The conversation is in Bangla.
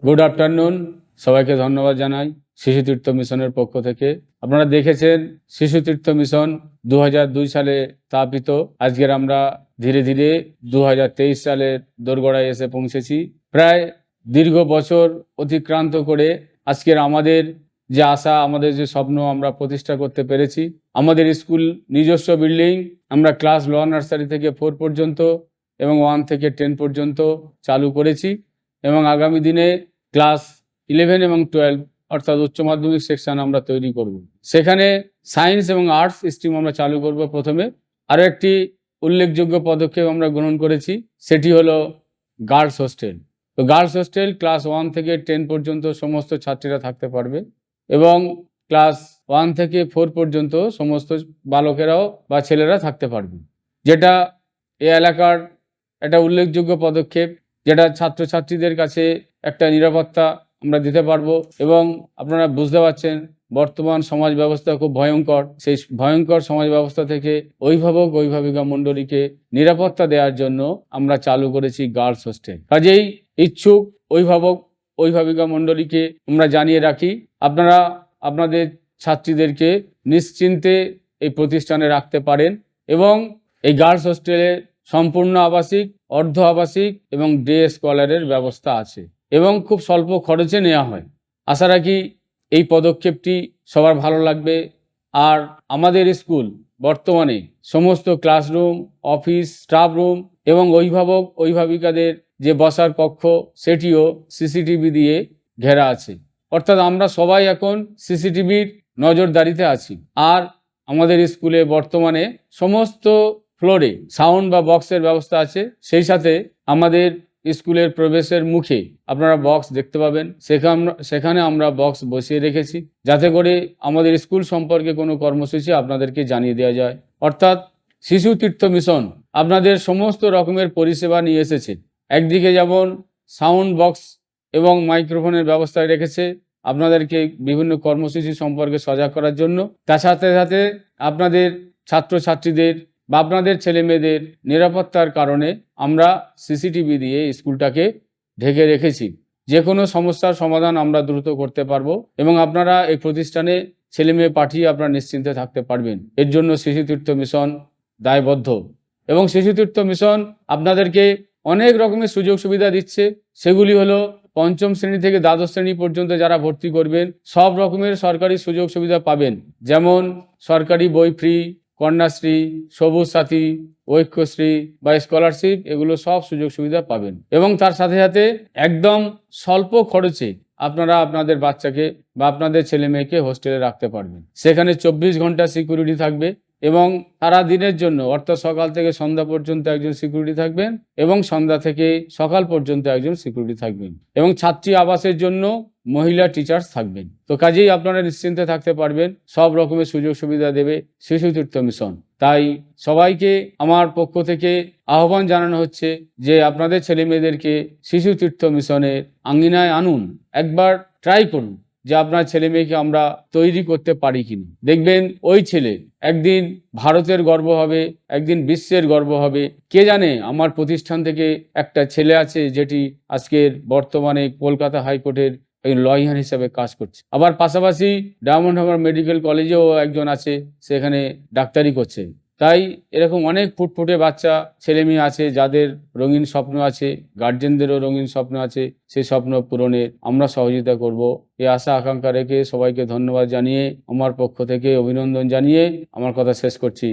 গুড আফটারনুন, সবাইকে ধন্যবাদ জানাই শিশু তীর্থ মিশনের পক্ষ থেকে। আপনারা দেখেছেন শিশু তীর্থ মিশন 2002 সালে স্থাপিত। আজকের আমরা ধীরে ধীরে 2023 সালের দোরগোড়ায় এসে পৌঁছেছি। প্রায় দীর্ঘ বছর অতিক্রান্ত করে আজকের আমাদের যে আশা, আমাদের যে স্বপ্ন আমরা প্রতিষ্ঠা করতে পেরেছি। আমাদের স্কুল নিজস্ব বিল্ডিং, আমরা ক্লাস লোয়ার নার্সারি থেকে 4 পর্যন্ত এবং 1 থেকে 10 পর্যন্ত চালু করেছি এবং আগামী দিনে ক্লাস 11 এবং 12 অর্থাৎ উচ্চ মাধ্যমিক সেকশন আমরা তৈরি করব। সেখানে সায়েন্স এবং আর্টস স্ট্রিম আমরা চালু করব প্রথমে। আরও একটি উল্লেখযোগ্য পদক্ষেপ আমরা গ্রহণ করেছি, সেটি হলো গার্লস হোস্টেল। তো গার্লস হোস্টেল ক্লাস 1 থেকে 10 পর্যন্ত সমস্ত ছাত্রীরা থাকতে পারবে এবং ক্লাস 1 থেকে 4 পর্যন্ত সমস্ত বালকেরাও বা ছেলেরা থাকতে পারবে, যেটা এই এলাকার একটা উল্লেখযোগ্য পদক্ষেপ, যেটা ছাত্রছাত্রীদের কাছে একটা নিরাপত্তা আমরা দিতে পারবো। এবং আপনারা বুঝতে পারছেন বর্তমান সমাজ ব্যবস্থা খুব ভয়ঙ্কর। সেই ভয়ঙ্কর সমাজ ব্যবস্থা থেকে অভিভাবক অভিভাবিকা মণ্ডলীকে নিরাপত্তা দেওয়ার জন্য আমরা চালু করেছি গার্লস হোস্টেল। কাজেই ইচ্ছুক অভিভাবক অভিভাবিকা মণ্ডলীকে আমরা জানিয়ে রাখি, আপনারা আপনাদের ছাত্রীদেরকে নিশ্চিন্তে এই প্রতিষ্ঠানে রাখতে পারেন এবং এই গার্লস হোস্টেলে সম্পূর্ণ আবাসিক, অর্ধ আবাসিক এবং ডে স্কলারের ব্যবস্থা আছে এবং খুব স্বল্প খরচে নেওয়া হয়। আশা রাখি এই পদক্ষেপটি সবার ভালো লাগবে। আর আমাদের স্কুল বর্তমানে সমস্ত ক্লাসরুম, অফিস, স্টাফ রুম এবং অভিভাবক অভিভাবিকাদের যে বসার কক্ষ, সেটিও সিসিটিভি দিয়ে ঘেরা আছে। অর্থাৎ আমরা সবাই এখন সিসিটিভির নজরদারিতে আছি। আর আমাদের স্কুলে বর্তমানে সমস্ত ফ্লোরে সাউন্ড বা বক্সের ব্যবস্থা আছে। সেই সাথে আমাদের স্কুলের প্রবেশের মুখে আপনারা বক্স দেখতে পাবেন, সেখানে আমরা বক্স বসিয়ে রেখেছি যাতে করে আমাদের স্কুল সম্পর্কে কোনো কর্মসূচি আপনাদেরকে জানিয়ে দেওয়া যায়। অর্থাৎ শিশু তীর্থ মিশন আপনাদের সমস্ত রকমের পরিষেবা নিয়ে এসেছে। একদিকে যেমন সাউন্ড বক্স এবং মাইক্রোফোনের ব্যবস্থা রেখেছে আপনাদেরকে বিভিন্ন কর্মসূচি সম্পর্কে সজাগ করার জন্য, তার সাথে সাথে আপনাদের ছাত্রছাত্রীদের বা আপনাদের ছেলে মেয়েদের নিরাপত্তার কারণে আমরা সিসিটিভি দিয়ে স্কুলটাকে ঢেকে রেখেছি। যে কোনো সমস্যার সমাধান আমরা দ্রুত করতে পারবো এবং আপনারা এই প্রতিষ্ঠানে ছেলে মেয়ে পাঠিয়ে আপনারা নিশ্চিন্তে থাকতে পারবেন। এর জন্য শিশু তীর্থ মিশন দায়বদ্ধ এবং শিশু তীর্থ মিশন আপনাদেরকে অনেক রকমের সুযোগ সুবিধা দিচ্ছে। সেগুলি হলো পঞ্চম শ্রেণী থেকে দ্বাদশ শ্রেণী পর্যন্ত যারা ভর্তি করবেন সব রকমের সরকারি সুযোগ সুবিধা পাবেন, যেমন সরকারি বই ফ্রি, কন্যাশ্রী, সবুজ সাথী, ঐক্যশ্রী বা স্কলারশিপ, এগুলো সব সুযোগ সুবিধা পাবেন। এবং তার সাথে সাথে একদম স্বল্প খরচে আপনারা আপনাদের বাচ্চাকে বা আপনাদের ছেলে মেয়েকে হোস্টেলে রাখতে পারবেন। সেখানে 24 ঘন্টা সিকিউরিটি থাকবে এবং সারা দিনের জন্য অর্থাৎ সকাল থেকে সন্ধ্যা পর্যন্ত একজন সিকিউরিটি থাকবেন এবং সন্ধ্যা থেকে সকাল পর্যন্ত একজন সিকিউরিটি থাকবেন এবং ছাত্রী আবাসের জন্য মহিলা টিচার্স থাকবেন। তো কাজেই আপনারা নিশ্চিন্তে থাকতে পারবেন, সব রকমের সুযোগ সুবিধা দেবে শিশু তীর্থ মিশন। তাই সবাইকে আমার পক্ষ থেকে আহ্বান জানানো হচ্ছে যে আপনাদের ছেলে মেয়েদেরকে শিশু তীর্থ মিশনের আঙ্গিনায় আনুন, একবার ট্রাই করুন যে আপনার ছেলে মেয়েকে আমরা তৈরি করতে পারি কিনা। দেখবেন ওই ছেলে একদিন ভারতের গর্ব হবে, একদিন বিশ্বের গর্ব হবে। কে জানে আমার প্রতিষ্ঠান থেকে একটা ছেলে আছে যেটি আজকের বর্তমানে কলকাতা হাইকোর্টের লয়ার হিসেবে কাজ করছে। আবার পাশাপাশি ডায়মন্ড হারবার মেডিকেল কলেজেও একজন আছে, সেখানে ডাক্তারি করছে। তাই এরকম অনেক ফুটফুটে বাচ্চা ছেলে মেয়ে আছে যাদের রঙিন স্বপ্ন আছে, গার্জেনদেরও রঙিন স্বপ্ন আছে। সেই স্বপ্ন পূরণে আমরা সহযোগিতা করব, এই আশা আকাঙ্ক্ষা রেখে সবাইকে ধন্যবাদ জানিয়ে আমার পক্ষ থেকে অভিনন্দন জানিয়ে আমার কথা শেষ করছি।